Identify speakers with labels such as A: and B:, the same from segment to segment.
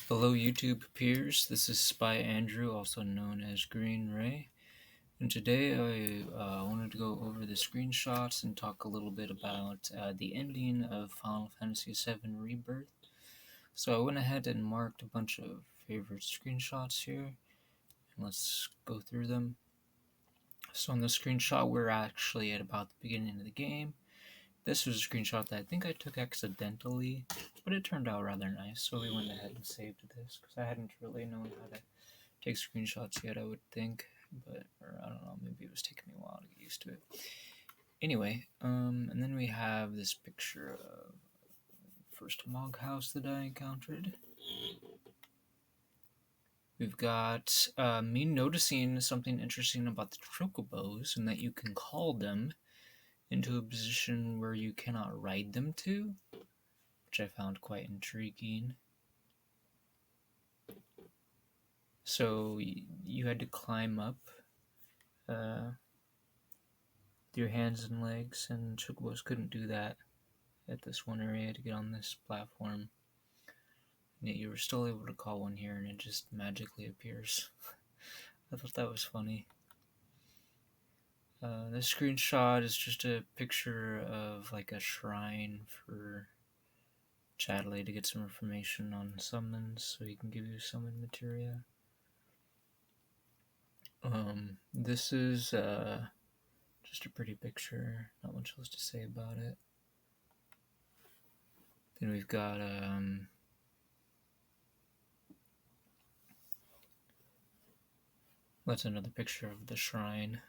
A: Hello YouTube peers, this is Spy Andrew, also known as Green Ray, and today I wanted to go over the screenshots and talk a little bit about the ending of Final Fantasy VII Rebirth. So I went ahead and marked a bunch of favorite screenshots here, and let's go through them. So in the screenshot we're actually at about the beginning of the game. This was a screenshot that I think I took accidentally, but it turned out rather nice, so we went ahead and saved this, because I hadn't really known how to take screenshots yet, I would think, or I don't know, maybe it was taking me a while to get used to it. Anyway, and then we have this picture of the first Mog house that I encountered. We've got me noticing something interesting about the chocobos, and that you can call them into a position where you cannot ride them to, which I found quite intriguing. So you had to climb up with your hands and legs, and chocobos couldn't do that at this one area to get on this platform. And yet you were still able to call one here, and it just magically appears. I thought that was funny. This screenshot is just a picture of like a shrine for Chadley to get some information on summons, so he can give you summon materia. This is just a pretty picture, not much else to say about it. Then we've got that's another picture of the shrine.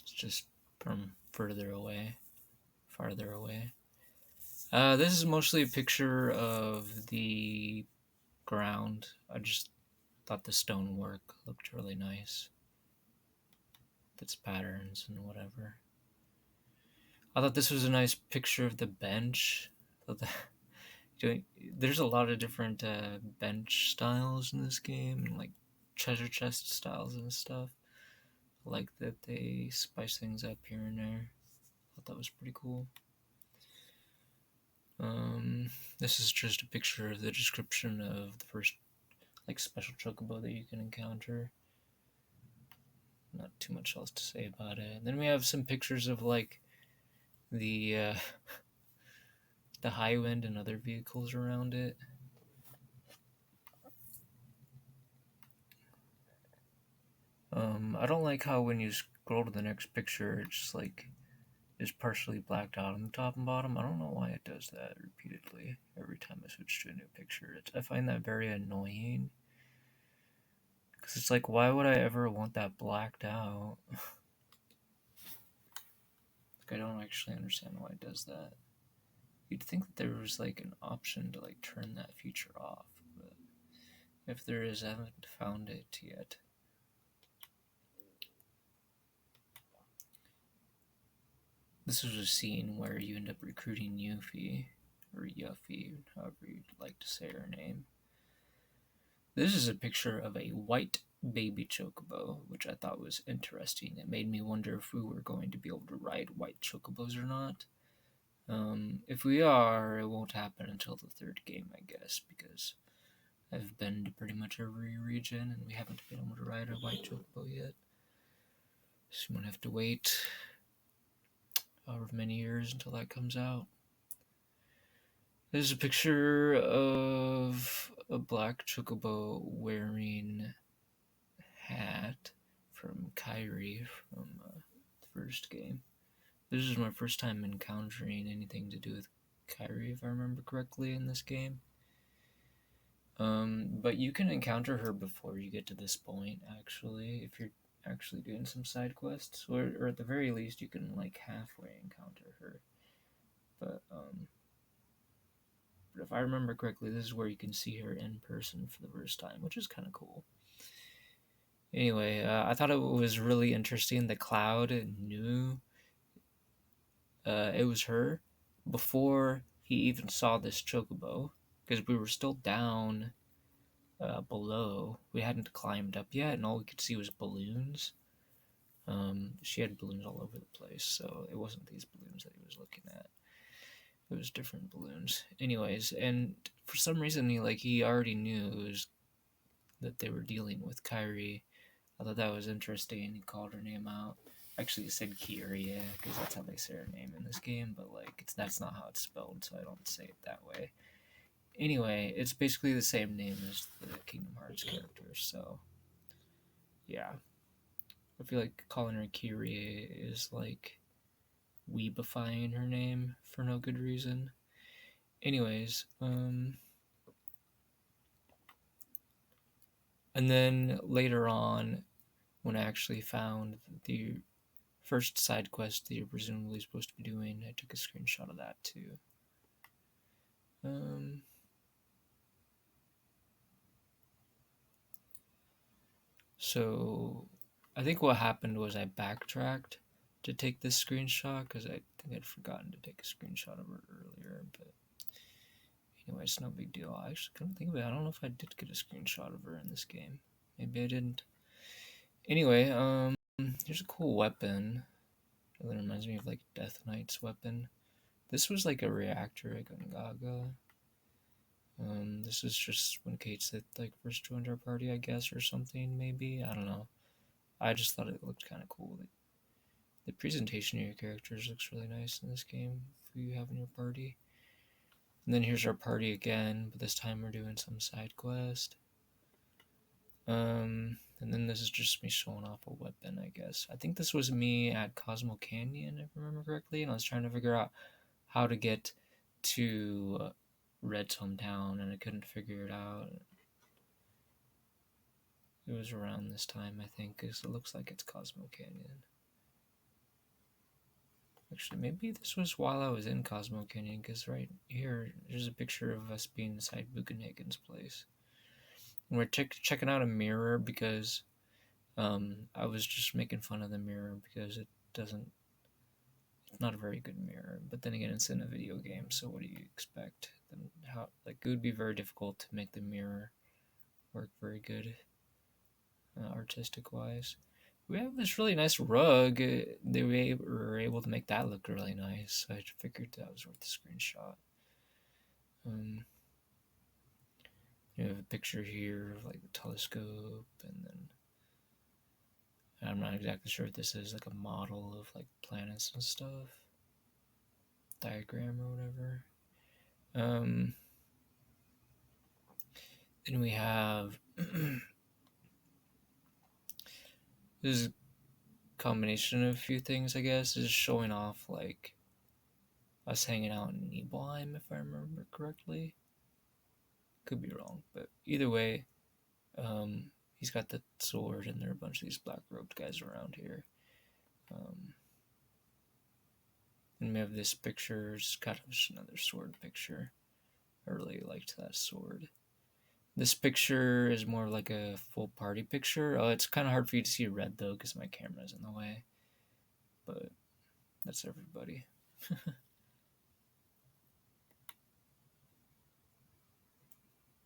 A: It's just from farther away. This is mostly a picture of the ground. I just thought the stonework looked really nice. Its patterns and whatever. I thought this was a nice picture of the bench. There's a lot of different bench styles in this game, and like treasure chest styles and stuff. I like that they spice things up here and there. I thought that was pretty cool. This is just a picture of the description of the first like special chocobo that you can encounter. Not too much else to say about it. And then we have some pictures of like the high wind and other vehicles around it. I don't like how when you scroll to the next picture, it's just like is partially blacked out on the top and bottom. I don't know why it does that repeatedly every time I switch to a new picture. I find that very annoying. Because it's like, why would I ever want that blacked out? I don't actually understand why it does that. You'd think that there was like an option to like turn that feature off, but if there is, I haven't found it yet. This was a scene where you end up recruiting Yuffie, or Yuffie, however you'd like to say her name. This is a picture of a white baby chocobo, which I thought was interesting. It made me wonder if we were going to be able to ride white chocobos or not. If we are, it won't happen until the third game, I guess, because I've been to pretty much every region, and we haven't been able to ride a white chocobo yet. So you won't have to wait however many years until that comes out. There's a picture of a black chocobo wearing a hat from Kyrie from the first game. This is my first time encountering anything to do with Kyrie, if I remember correctly, in this game. But you can encounter her before you get to this point, actually, if you're actually doing some side quests, or at the very least you can like halfway encounter her. But if I remember correctly, this is where you can see her in person for the first time, which is kind of cool. Anyway, I thought it was really interesting that Cloud knew it was her before he even saw this chocobo, because we were still down below. We hadn't climbed up yet, and all we could see was balloons. She had balloons all over the place, so it wasn't these balloons that he was looking at. It was different balloons. Anyways, and for some reason he already knew that they were dealing with Kyrie. I thought that was interesting. He called her name out. Actually, he said Kyria because that's how they say her name in this game, but that's not how it's spelled, so I don't say it that way. Anyway, it's basically the same name as the Kingdom Hearts characters, so yeah. I feel like calling her Kyrie is like weebifying her name for no good reason. Anyways, and then later on, when I actually found the first side quest that you're presumably supposed to be doing, I took a screenshot of that too. So I think what happened was I backtracked to take this screenshot because I think I'd forgotten to take a screenshot of it earlier. But anyway, it's no big deal. I actually couldn't think of it. I don't know if I did get a screenshot of her in this game. Maybe I didn't. Anyway, here's a cool weapon. It reminds me of like Death Knight's weapon. This was like a reactor at Gungaga. This is just when Kate said like first joined our party, I guess, or something. Maybe I don't know. I just thought it looked kind of cool. The presentation of your characters looks really nice in this game for you having your party. And then here's our party again, but this time we're doing some side quest. And then this is just me showing off a weapon, I guess. I think this was me at Cosmo Canyon, if I remember correctly, and I was trying to figure out how to get to Red's hometown, and I couldn't figure it out. It was around this time, I think, because it looks like it's Cosmo Canyon. Actually, maybe this was while I was in Cosmo Canyon, because right here, there's a picture of us being inside Bugenhagen's place. And we're checking out a mirror because I was just making fun of the mirror because it's not a very good mirror. But then again, it's in a video game, so what do you expect? It would be very difficult to make the mirror work very good, artistic wise. We have this really nice rug. They were able to make that look really nice. So I figured that was worth the screenshot. You have a picture here of like the telescope, and then I'm not exactly sure if this is like a model of like planets and stuff, diagram or whatever. Then we have this is a combination of a few things, I guess. This is showing off like us hanging out in Nibelheim, if I remember correctly. Could be wrong, but either way, he's got the sword, and there are a bunch of these black robed guys around here. And we have this picture, it's kind of just another sword picture. I really liked that sword. This picture is more like a full party picture. It's kind of hard for you to see red though, because my camera's in the way. But that's everybody.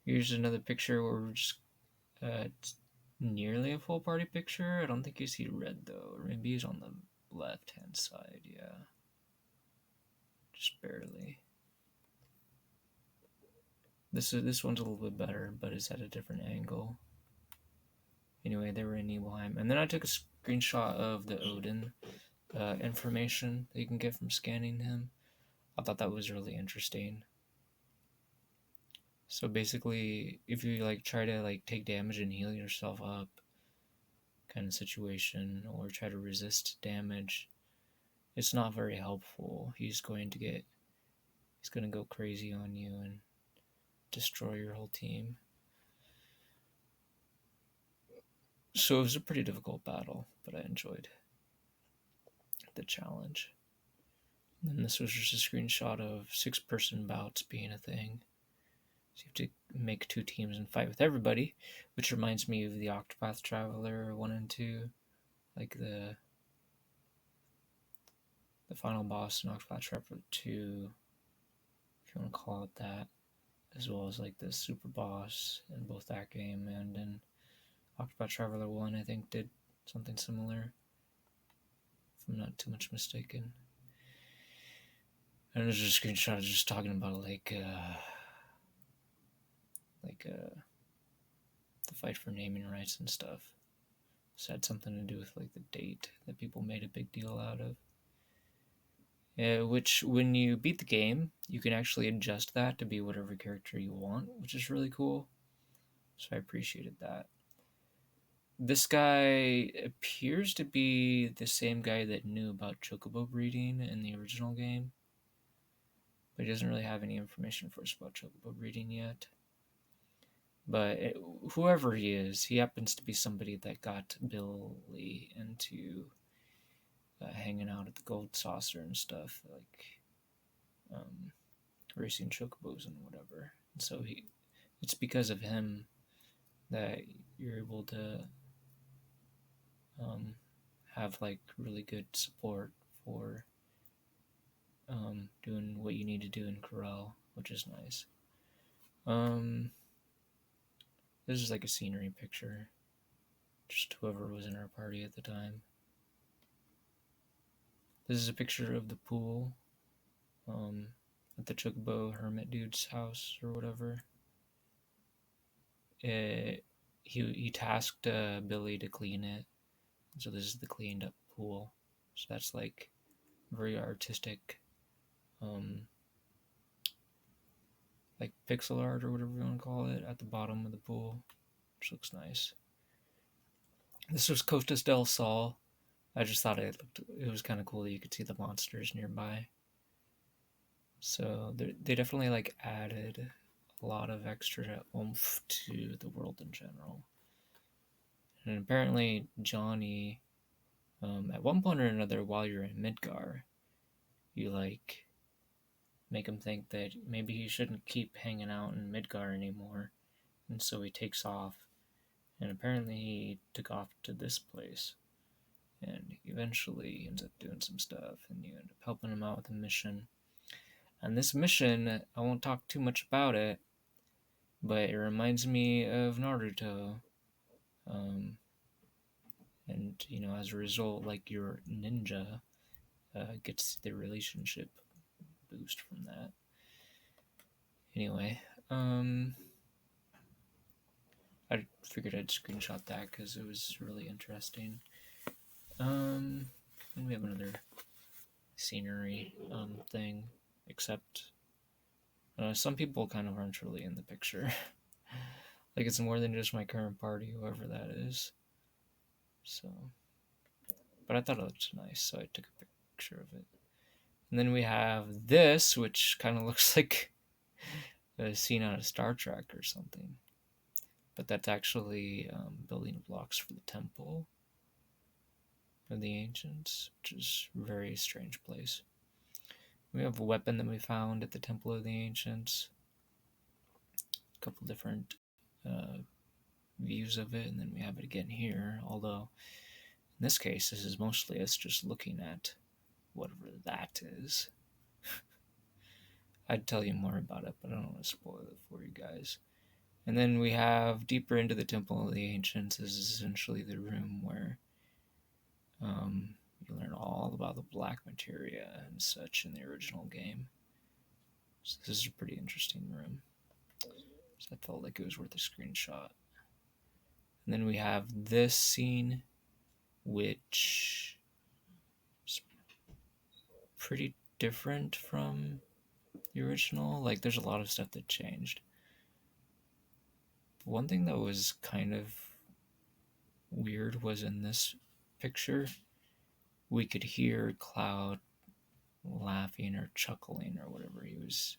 A: Here's another picture where we're just it's nearly a full party picture. I don't think you see red though, or maybe he's on the left hand side. Yeah, just barely. This one's a little bit better, but it's at a different angle. Anyway, they were in Nibelheim, and then I took a screenshot of the Odin information that you can get from scanning him. I thought that was really interesting. So basically, if you like try to like take damage and heal yourself up, kind of situation, or try to resist damage, it's not very helpful. He's going to go crazy on you and destroy your whole team. So it was a pretty difficult battle, but I enjoyed the challenge. And then this was just a screenshot of 6-person bouts being a thing. So you have to make 2 teams and fight with everybody, which reminds me of the Octopath Traveler 1 and 2, like the final boss in Octopath Traveler 2, if you want to call it that, as well as like the super boss in both that game and in Octopath Traveler 1, I think did something similar, if I'm not too much mistaken. And there's a screenshot just talking about the fight for naming rights and stuff. So it had something to do with like the date that people made a big deal out of. Which, when you beat the game, you can actually adjust that to be whatever character you want, which is really cool. So I appreciated that. This guy appears to be the same guy that knew about chocobo breeding in the original game, but he doesn't really have any information for us about chocobo breeding yet. But whoever he is, he happens to be somebody that got Billy into hanging out at the Gold Saucer and stuff, like racing chocobos and whatever. And so it's because of him that you're able to have like really good support for doing what you need to do in Corel, which is nice. This is like a scenery picture, just whoever was in our party at the time. This is a picture of the pool at the Chocobo Hermit dude's house or whatever. He tasked Billy to clean it, so this is the cleaned up pool. So that's like very artistic, like pixel art or whatever you want to call it, at the bottom of the pool, which looks nice. This was Costas del Sol. I just thought it was kind of cool that you could see the monsters nearby. So they definitely like added a lot of extra oomph to the world in general. And apparently Johnny, at one point or another while you're in Midgar, you like make him think that maybe he shouldn't keep hanging out in Midgar anymore, and so he takes off. And apparently he took off to this place, and eventually ends up doing some stuff, and you end up helping him out with a mission. And this mission, I won't talk too much about it, but it reminds me of Naruto. And, you know, as a result, like, your ninja gets the relationship boost from that. Anyway, I figured I'd screenshot that because it was really interesting. And we have another scenery thing, except some people kind of aren't really in the picture. Like, it's more than just my current party, whoever that is. So, but I thought it looked nice, so I took a picture of it. And then we have this, which kind of looks like a scene out of Star Trek or something. But that's actually building blocks for the Temple of the Ancients, which is a very strange place. We have a weapon that we found at the Temple of the Ancients. A couple different views of it, and then we have it again here, although in this case this is mostly us just looking at whatever that is. I'd tell you more about it, but I don't want to spoil it for you guys. And then we have deeper into the Temple of the Ancients is essentially the room where you learn all about the black materia and such in the original game. So this is a pretty interesting room. So I felt like it was worth a screenshot. And then we have this scene, which is pretty different from the original. Like, there's a lot of stuff that changed. But one thing that was kind of weird was in this picture, we could hear Cloud laughing or chuckling or whatever. He was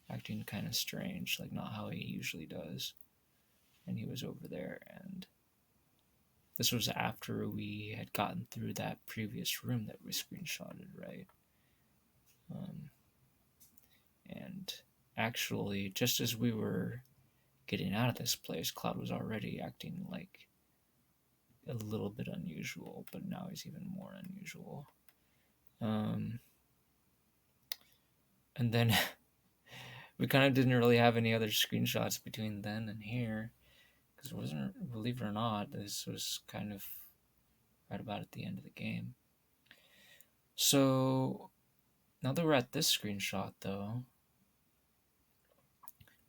A: acting kind of strange, like not how he usually does. And he was over there, and this was after we had gotten through that previous room that we screenshotted, right? And actually, just as we were getting out of this place, Cloud was already acting like a little bit unusual, but now he's even more unusual. And then we kind of didn't really have any other screenshots between then and here, because it wasn't, believe it or not, this was kind of right about at the end of the game. So Now that we're at this screenshot, though,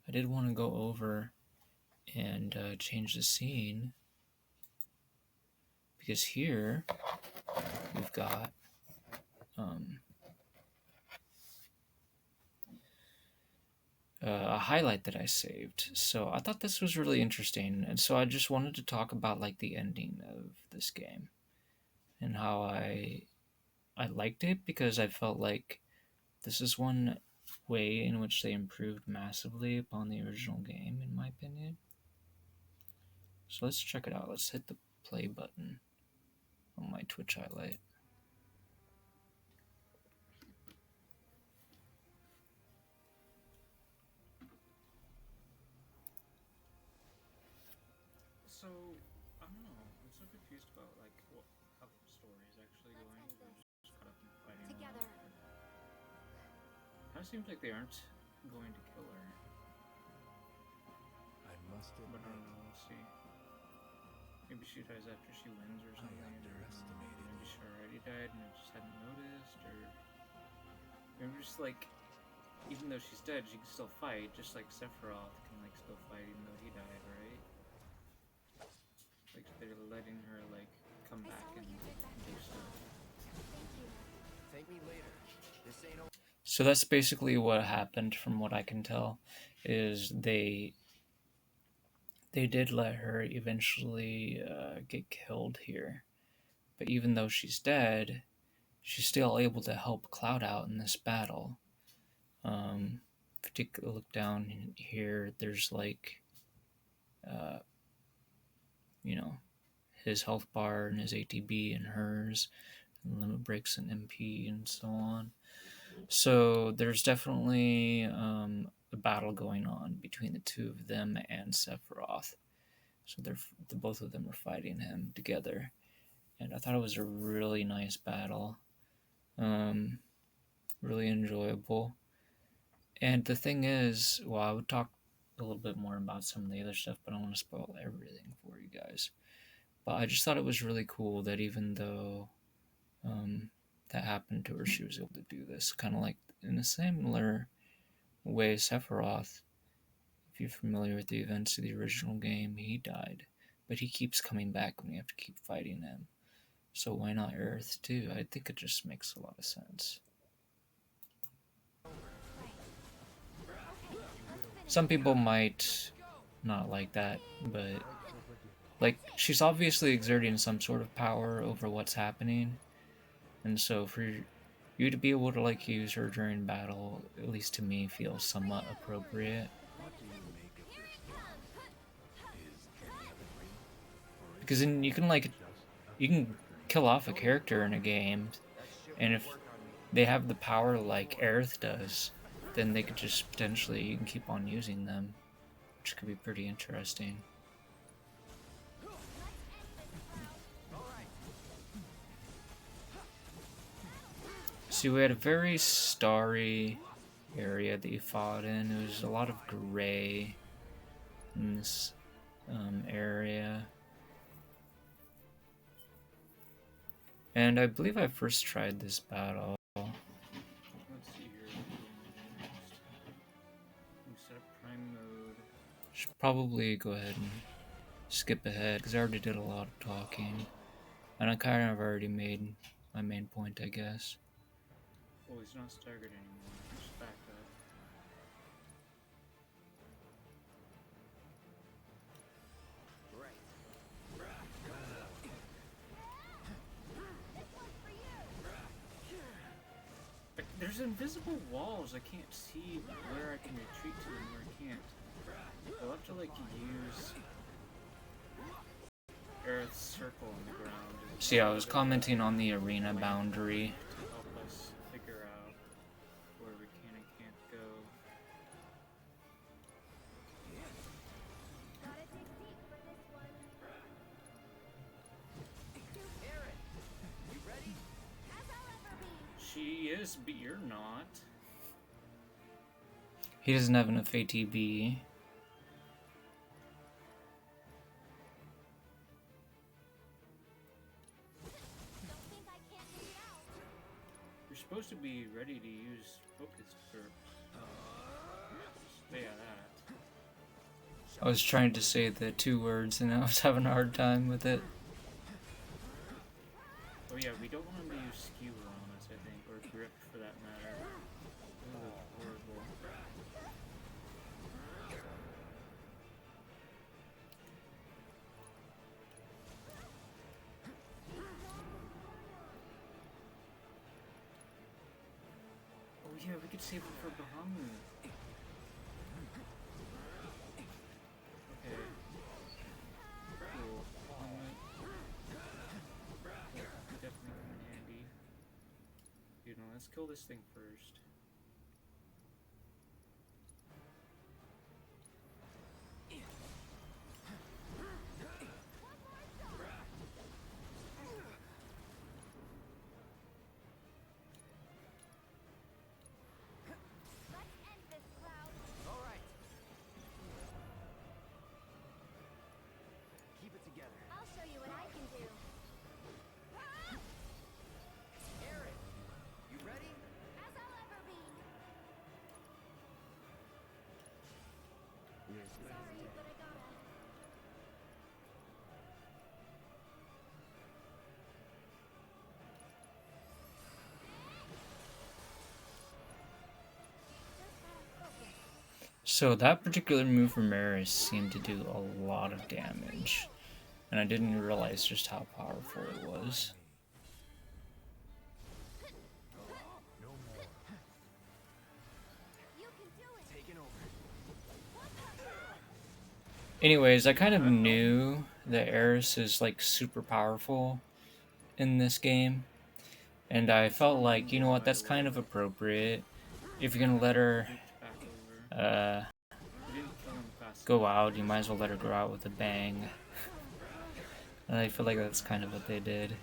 A: I did want to go over and change the scene, because here we've got a highlight that I saved. So I thought this was really interesting, and so I just wanted to talk about like the ending of this game and how I liked it, because I felt like this is one way in which they improved massively upon the original game, in my opinion. So let's check it out. Let's hit the play button on my Twitch highlight. So, I don't know. I'm so confused about like how the story is actually going. They're just caught up in fighting together. Kind of seems like they aren't going to kill her.
B: I must admit,
A: but I don't know. We'll see. Maybe she dies after she wins or something.
B: I underestimated
A: Maybe she already died and I just hadn't noticed, or maybe just like, even though she's dead, she can still fight, just like Sephiroth can like still fight even though he died, right? Like they're letting her like come back and do stuff.
B: thank me later. This ain't over.
A: So that's basically what happened, from what I can tell, is they did let her eventually get killed here. But even though she's dead, she's still able to help Cloud out in this battle. If you take a look down here, there's like, you know, his health bar and his ATB and hers, and limit breaks and MP and so on. So there's definitely a battle going on between the two of them and Sephiroth. So the both of them are fighting him together, and I thought it was a really nice battle, really enjoyable. And the thing is, well, I would talk a little bit more about some of the other stuff, but I don't want to spoil everything for you guys. But I just thought it was really cool that even though that happened to her, she was able to do this, kind of like in a similar way Sephiroth. If you're familiar with the events of the original game, he died, but he keeps coming back and we have to keep fighting him. So why not Earth too? I think it just makes a lot of sense. Some people might not like that, but like, she's obviously exerting some sort of power over what's happening, and so for you to be able to like use her during battle, at least to me, feels somewhat appropriate.
B: What do you make of this? Is any of it real?
A: Because then you can kill off a character in a game, and if they have the power like Aerith does, then they could just potentially, you can keep on using them, which could be pretty interesting. See, we had a very starry area that you fought in. There was a lot of gray in this area. And I believe I first tried this battle. Let's see here. We set up prime mode. Should probably go ahead and skip ahead, because I already did a lot of talking. And I kind of already made my main point, I guess. Oh, he's not staggered anymore. Just back up. There's invisible walls. I can't see where I can retreat to and where I can't. I'll have to like use Earth's circle on the ground. See, I was commenting on the arena boundary to help us figure out where we can and can't go. She is, but you're not. He doesn't have enough ATB. You're supposed to be ready to use focus for stay at that. I was trying to say the 2 words and I was having a hard time with it. Oh yeah, we don't want him to use skewer on us, I think, or grip for that matter. Ooh, horrible. Oh yeah, we could save it for Bahamut. Okay. Cool. Definitely come in handy. You know, let's kill this thing first.
B: Alright. Keep it together.
C: I'll show you what I can do.
B: Aaron, you ready?
C: As I'll ever be. Sorry, but I gotta.
A: So that particular move from Maris seemed to do a lot of damage, and I didn't realize just how powerful it was.
B: No more.
C: You can do it.
B: Taking over.
A: Anyways, I kind of knew that Eris is like super powerful in this game, and I felt like, you know what, that's kind of appropriate. If you're gonna let her go out, you might as well let her go out with a bang. And I feel like that's kind of what they did.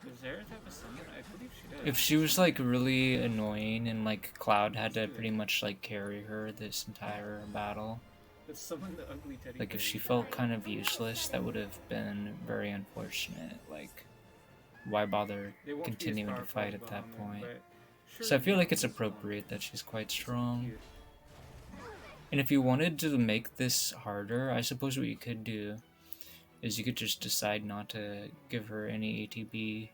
A: Does Aerith have a summon? I believe she does. If she was like really annoying and like Cloud had to pretty much like carry her this entire battle, like if she felt kind of useless, that would have been very unfortunate. Like, why bother continuing to fight at that point? So I feel like it's appropriate that she's quite strong. And if you wanted to make this harder, I suppose what you could do is you could just decide not to give her any ATB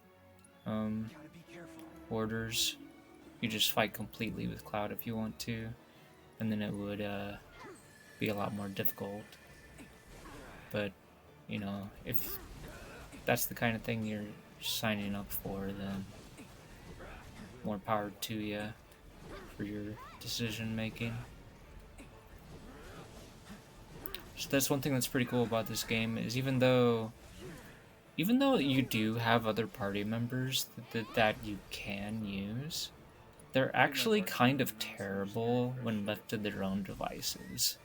B: Gotta be careful.
A: orders. You just fight completely with Cloud if you want to, and then it would be a lot more difficult. But, you know, if that's the kind of thing you're signing up for, then more power to you for your decision making. So that's one thing that's pretty cool about this game, is even though you do have other party members that you can use, they're actually kind of terrible when left to their own devices.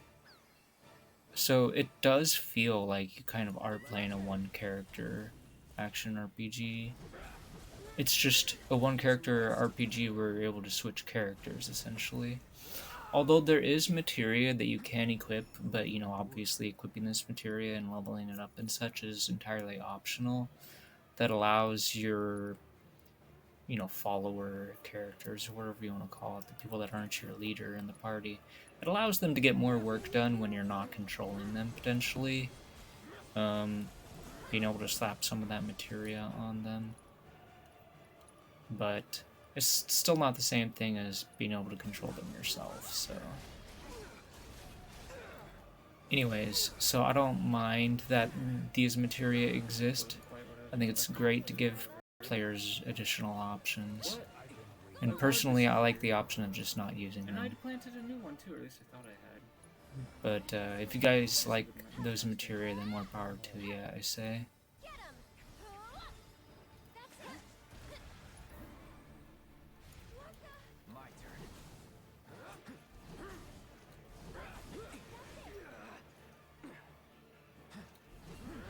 A: So it does feel like you kind of are playing a one-character action RPG. It's just a one-character RPG where you're able to switch characters, essentially. Although there is materia that you can equip, but, you know, obviously equipping this materia and leveling it up and such is entirely optional. That allows your, you know, follower characters, or whatever you want to call it, the people that aren't your leader in the party, it allows them to get more work done when you're not controlling them, potentially. Being able to slap some of that materia on them. But it's still not the same thing as being able to control them yourself, so. Anyways, so I don't mind that these materia exist. I think it's great to give players additional options. And personally, I like the option of just not using them. And I'd planted a new one too, or at least I thought I had. But if you guys like those materia, then more power to you, I say.
C: Get him. That's it.
B: My turn.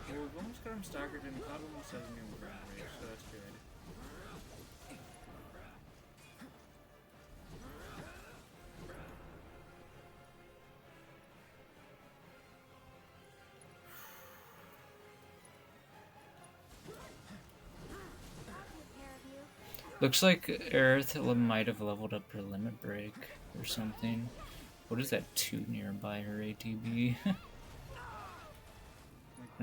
A: Well, we've almost got him staggered, and Cloud almost has a new range, so that's good. Looks like Aerith might have leveled up her limit break or something. What is that 2 nearby her ATB? I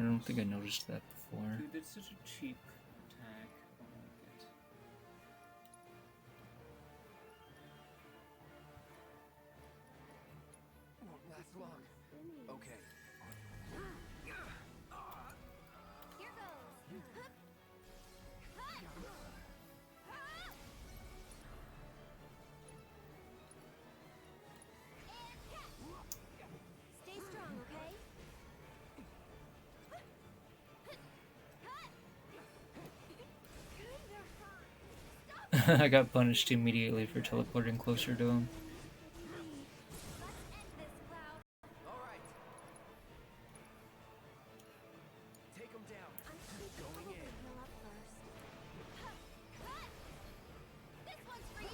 A: don't think I noticed that before. Dude, that's such a cheap attack.
B: Won't last long. Okay.
C: Here goes. Stay strong, okay?
A: I got punished immediately for teleporting closer to him.
C: Let's end this, Cloud.
B: All right. Take him down. Going in.
C: Heal up first. This one's for you.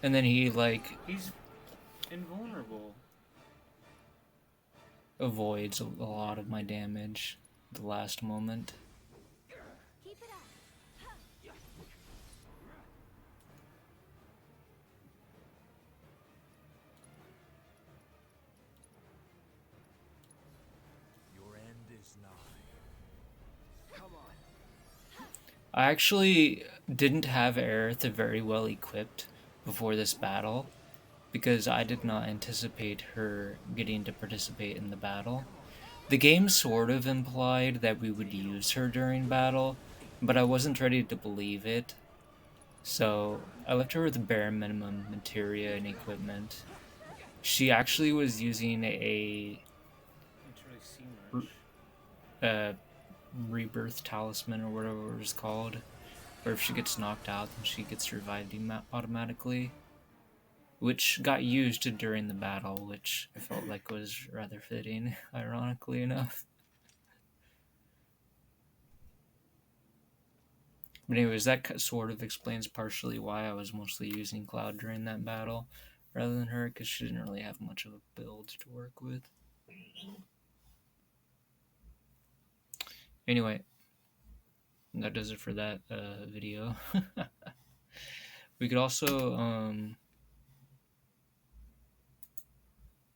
A: And then he, like, he's invulnerable. Avoids a lot of my damage at the last moment.
C: Keep it up.
B: Your end is nigh. Come on.
A: I actually didn't have Aerith very well equipped before this battle because I did not anticipate her getting to participate in the battle. The game sort of implied that we would use her during battle, but I wasn't ready to believe it. So I left her with bare minimum materia and equipment. She actually was using a Rebirth talisman or whatever it was called, where if she gets knocked out then she gets revived automatically, which got used during the battle, which I felt like was rather fitting, ironically enough. But anyways, that sort of explains partially why I was mostly using Cloud during that battle rather than her, because she didn't really have much of a build to work with. Anyway, that does it for that video. We could also,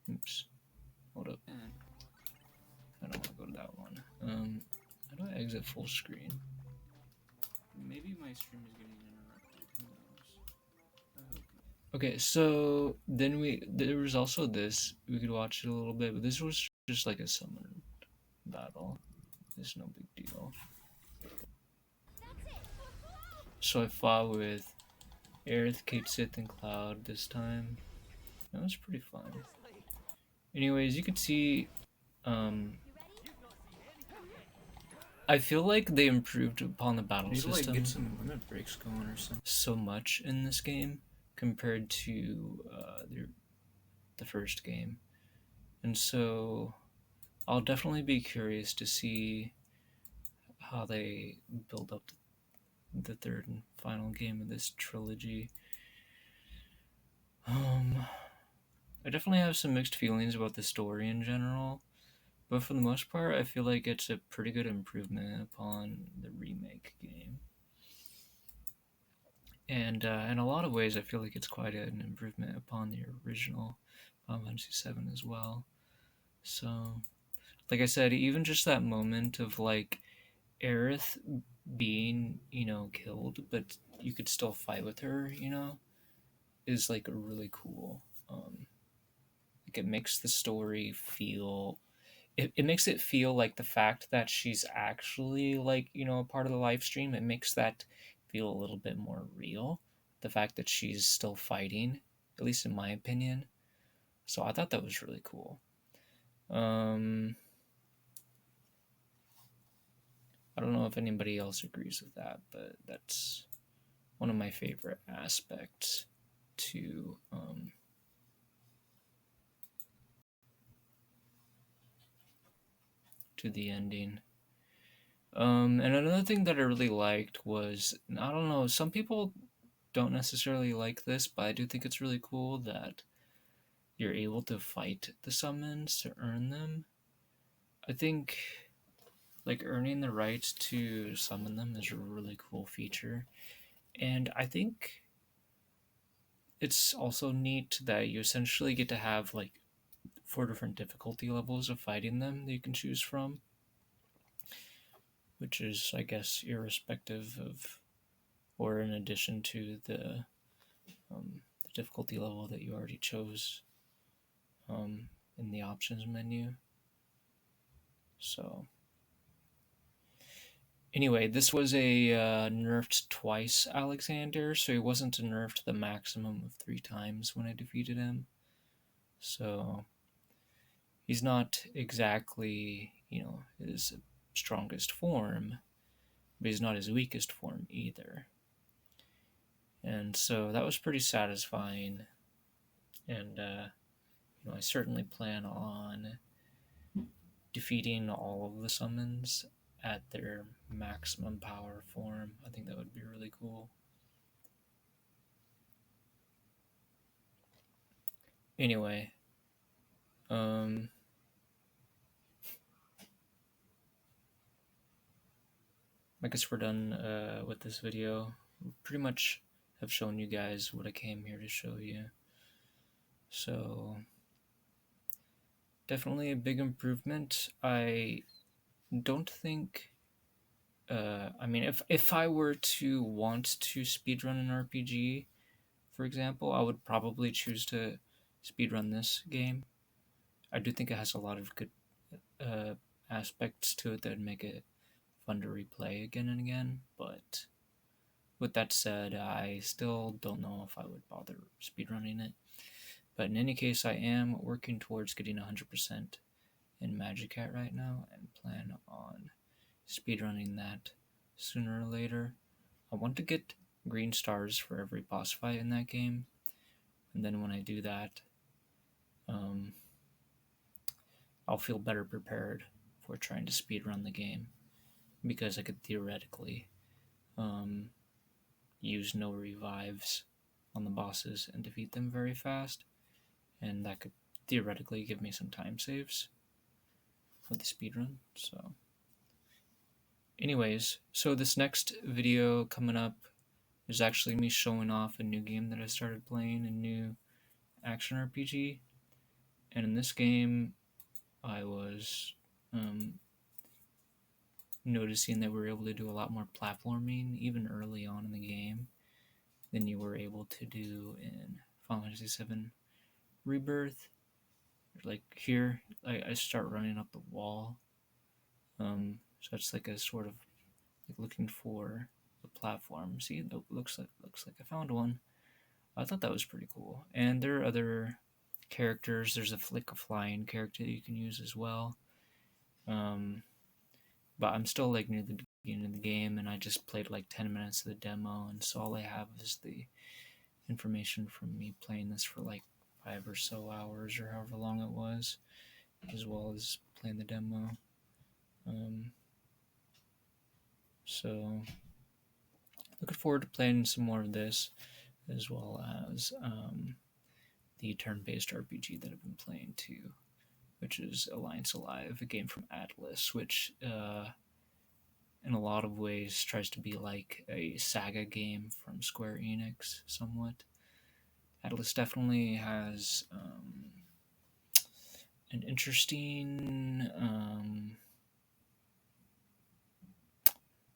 A: oops, hold up. I don't want to go to that one. How do I exit full screen? Maybe my stream is getting interrupted. Who knows? I hope not. Okay, so then there was also this. We could watch it a little bit, but this was just like a summon battle. It's no big deal. So I fought with Aerith, Kate Sith, and Cloud this time. That was pretty fun. Anyways, you could see, I feel like they improved upon the battle system. Like get some limit breaks going or something. So much in this game compared to the first game, and so I'll definitely be curious to see how they build up the third and final game of this trilogy. I definitely have some mixed feelings about the story in general, but for the most part, I feel like it's a pretty good improvement upon the remake game. And in a lot of ways, I feel like it's quite an improvement upon the original Final Fantasy VII as well. So, like I said, even just that moment of like Aerith being, killed, but you could still fight with her, is like really cool. Like it makes the story feel, it makes it feel like the fact that she's actually like, a part of the live stream, it makes that feel a little bit more real. The fact that she's still fighting, at least in my opinion. So I thought that was really cool. I don't know if anybody else agrees with that, but that's one of my favorite aspects to the ending. And another thing that I really liked was, I don't know, some people don't necessarily like this, but I do think it's really cool that you're able to fight the summons to earn them. I think like earning the right to summon them is a really cool feature. And I think it's also neat that you essentially get to have like 4 different difficulty levels of fighting them that you can choose from, which is, I guess, irrespective of or in addition to the difficulty level that you already chose in the options menu. So, anyway, this was a nerfed twice Alexander, so he wasn't nerfed the maximum of 3 times when I defeated him. So, he's not exactly, his strongest form, but he's not his weakest form either. And so that was pretty satisfying. And, I certainly plan on defeating all of the summons at their maximum power form. I think that would be really cool. Anyway, I guess we're done with this video. Pretty much have shown you guys what I came here to show you. So, definitely a big improvement. I don't think. I mean, if I were to want to speedrun an RPG, for example, I would probably choose to speedrun this game. I do think it has a lot of good uh, aspects to it that would make it fun to replay again and again. But with that said, I still don't know if I would bother speedrunning it. But in any case, I am working towards getting 100% in Magic Hat right now and plan on speedrunning that sooner or later. I want to get green stars for every boss fight in that game, and then when I do that, I'll feel better prepared for trying to speedrun the game, because I could theoretically use no revives on the bosses and defeat them very fast, and that could theoretically give me some time saves with the speedrun. So anyways, so this next video coming up is actually me showing off a new game that I started playing, a new action RPG. And in this game, I was noticing that we were able to do a lot more platforming even early on in the game than you were able to do in Final Fantasy VII Rebirth. Like here, I start running up the wall. So it's like a sort of like looking for the platform. See, it looks like I found one. I thought that was pretty cool. And there are other characters. There's a flying character that you can use as well. But I'm still like near the beginning of the game, and I just played like 10 minutes of the demo, and so all I have is the information from me playing this for like 5 or so hours or however long it was, as well as playing the demo. So looking forward to playing some more of this, as well as the turn-based RPG that I've been playing too, which is Alliance Alive, a game from Atlas, which in a lot of ways tries to be like a saga game from Square Enix somewhat. Atlas definitely has an interesting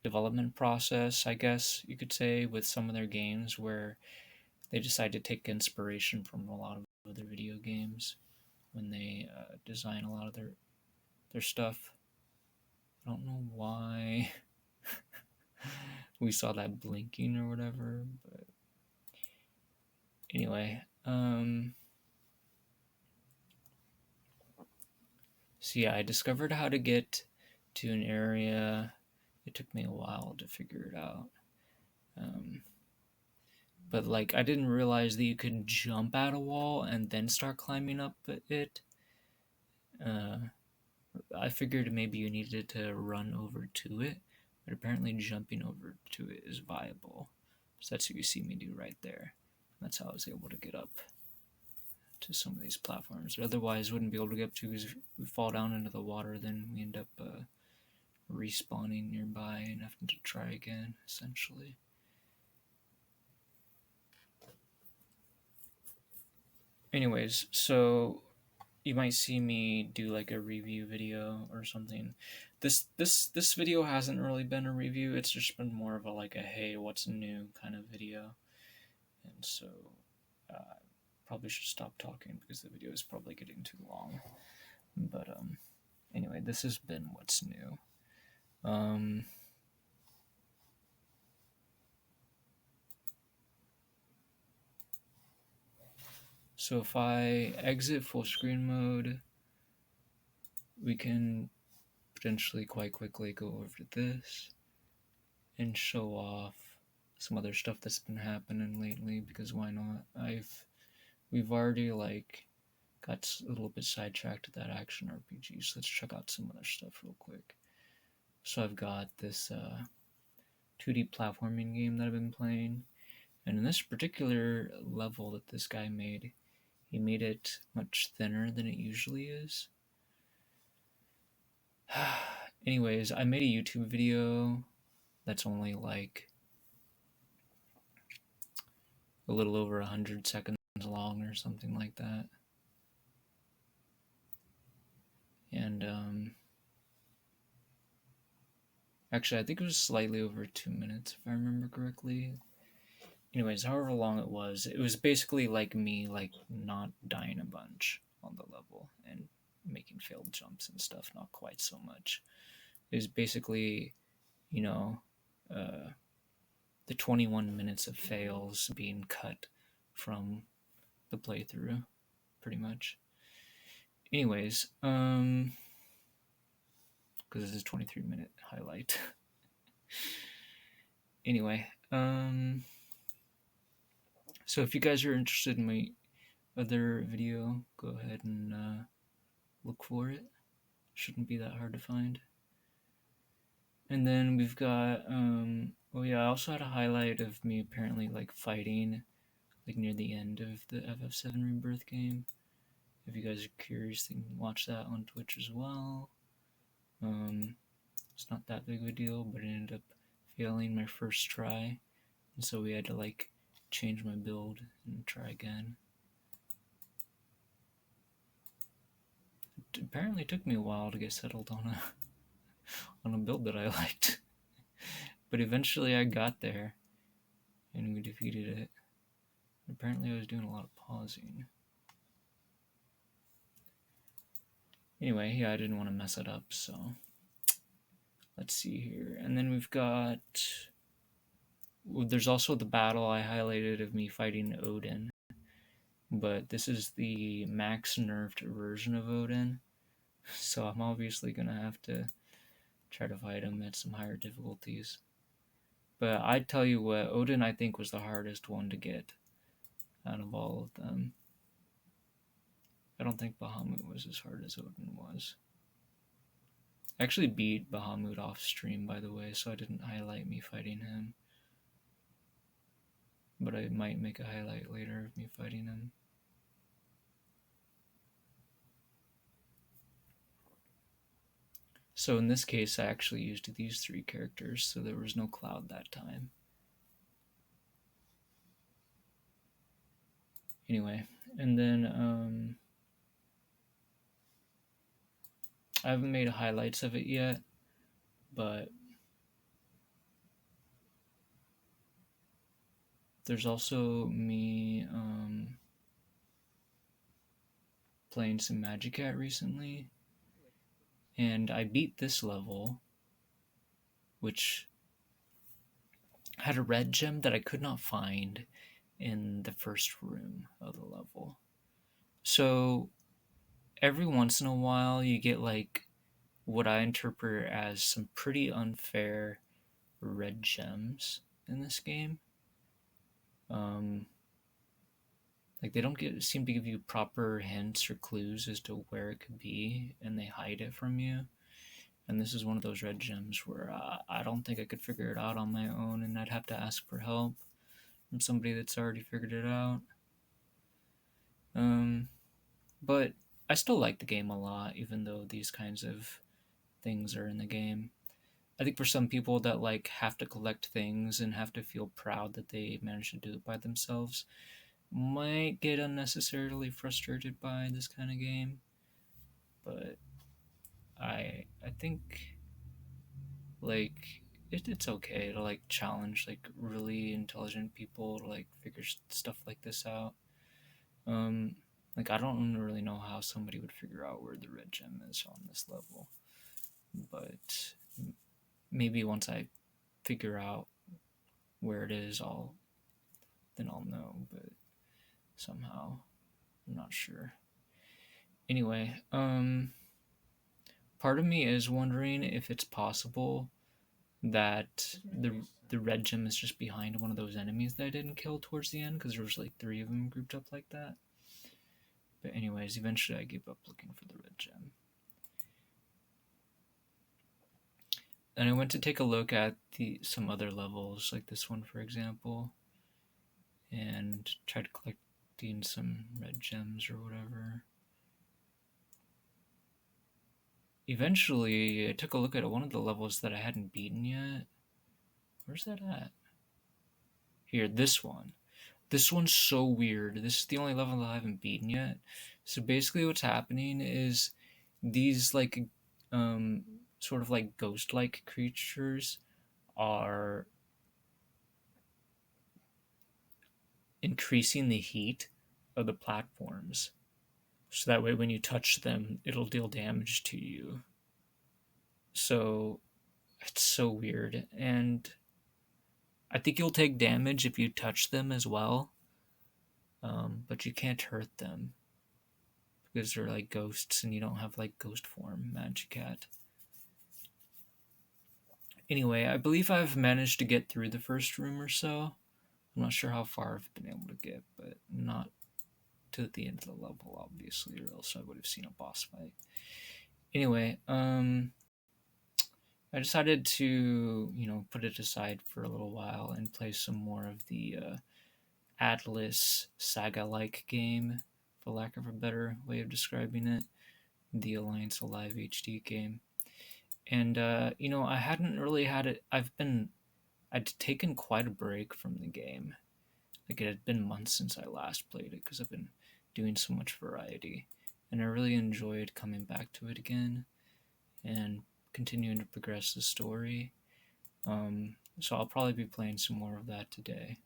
A: development process, I guess you could say, with some of their games, where they decide to take inspiration from a lot of other video games when they design a lot of their stuff. I don't know why we saw that blinking or whatever, but anyway, so yeah, I discovered how to get to an area. It took me a while to figure it out. But like, I didn't realize that you could jump at a wall and then start climbing up it. I figured maybe you needed to run over to it, but apparently jumping over to it is viable. So that's what you see me do right there. That's how I was able to get up to some of these platforms. Otherwise, wouldn't be able to get up to, because if we fall down into the water, then we end up respawning nearby and having to try again, essentially. Anyways, so you might see me do like a review video or something. This video hasn't really been a review. It's just been more of a like a hey, what's new kind of video. And so probably should stop talking because the video is probably getting too long. But anyway, this has been what's new. So if I exit full screen mode, we can potentially quite quickly go over this and show off some other stuff that's been happening lately, because why not? We've already like got a little bit sidetracked at that action RPG, so let's check out some other stuff real quick. So I've got this 2D platforming game that I've been playing, and in this particular level that this guy made, he made it much thinner than it usually is. Anyways, I made a YouTube video that's only like a little over 100 seconds long or something like that. And actually, I think it was slightly over 2 minutes, if I remember correctly. Anyways, however long it was basically like me like not dying a bunch on the level and making failed jumps and stuff. Not quite so much. It was basically, you know, the 21 minutes of fails being cut from the playthrough, pretty much. Anyways, because this is a 23-minute highlight. Anyway, so if you guys are interested in my other video, go ahead and look for it. Shouldn't be that hard to find. And then we've got, oh yeah, I also had a highlight of me apparently like fighting like near the end of the FF7 Rebirth game. If you guys are curious, you can watch that on Twitch as well. It's not that big of a deal, but it ended up failing my first try, and so we had to like change my build and try again. It apparently took me a while to get settled on a build that I liked, but eventually I got there, and we defeated it. Apparently I was doing a lot of pausing. Anyway, yeah, I didn't want to mess it up, so let's see here. And then we've got, there's also the battle I highlighted of me fighting Odin, but this is the max nerfed version of Odin, so I'm obviously gonna have to try to fight him at some higher difficulties. But I tell you what, Odin I think was the hardest one to get out of all of them. I don't think Bahamut was as hard as Odin was. I actually beat Bahamut off stream, by the way, so I didn't highlight me fighting him. But I might make a highlight later of me fighting him. So in this case, I actually used these 3 characters, so there was no Cloud that time. Anyway, and then I haven't made highlights of it yet, but there's also me playing some Magicat recently, and I beat this level, which had a red gem that I could not find in the first room of the level. So every once in a while you get like what I interpret as some pretty unfair red gems in this game. Like they don't seem to give you proper hints or clues as to where it could be, and they hide it from you. And this is one of those red gems where I don't think I could figure it out on my own, and I'd have to ask for help from somebody that's already figured it out. But I still like the game a lot, even though these kinds of things are in the game. I think for some people that like have to collect things and have to feel proud that they managed to do it by themselves, might get unnecessarily frustrated by this kind of game, but I think like it's okay to like challenge like really intelligent people to like figure stuff like this out. Um, like I don't really know how somebody would figure out where the red gem is on this level, but maybe once I figure out where it is, I'll know. But somehow I'm not sure. Anyway, part of me is wondering if it's possible that the red gem is just behind one of those enemies that I didn't kill towards the end because there was like three of them grouped up like that. But anyways, eventually I gave up looking for the red gem. And I went to take a look at some other levels, like this one for example, and tried collecting some red gems or whatever. Eventually, I took a look at one of the levels that I hadn't beaten yet. Where's that at? Here, this one. This one's so weird. This is the only level that I haven't beaten yet. So basically what's happening is these like um sort of like ghost-like creatures are increasing the heat of the platforms. So that way when you touch them, it'll deal damage to you. So it's so weird. And I think you'll take damage if you touch them as well. But you can't hurt them because they're like ghosts and you don't have like ghost form Magicat. Anyway, I believe I've managed to get through the first room or so. I'm not sure how far I've been able to get, but not to the end of the level, obviously, or else I would have seen a boss fight. Anyway, I decided to, put it aside for a little while and play some more of the Atlas saga-like game, for lack of a better way of describing it, the Alliance Alive HD game. And I hadn't really had it. I'd taken quite a break from the game. Like it had been months since I last played it because I've been doing so much variety, and I really enjoyed coming back to it again and continuing to progress the story. So I'll probably be playing some more of that today.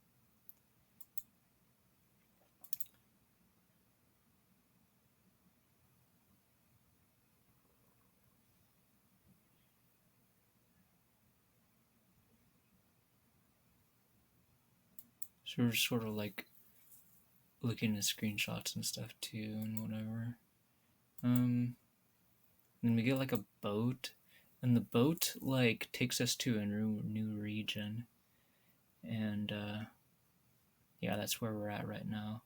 A: So we're sort of like looking at screenshots and stuff too and whatever. And we get like a boat, and the boat like takes us to a new region, and yeah, that's where we're at right now.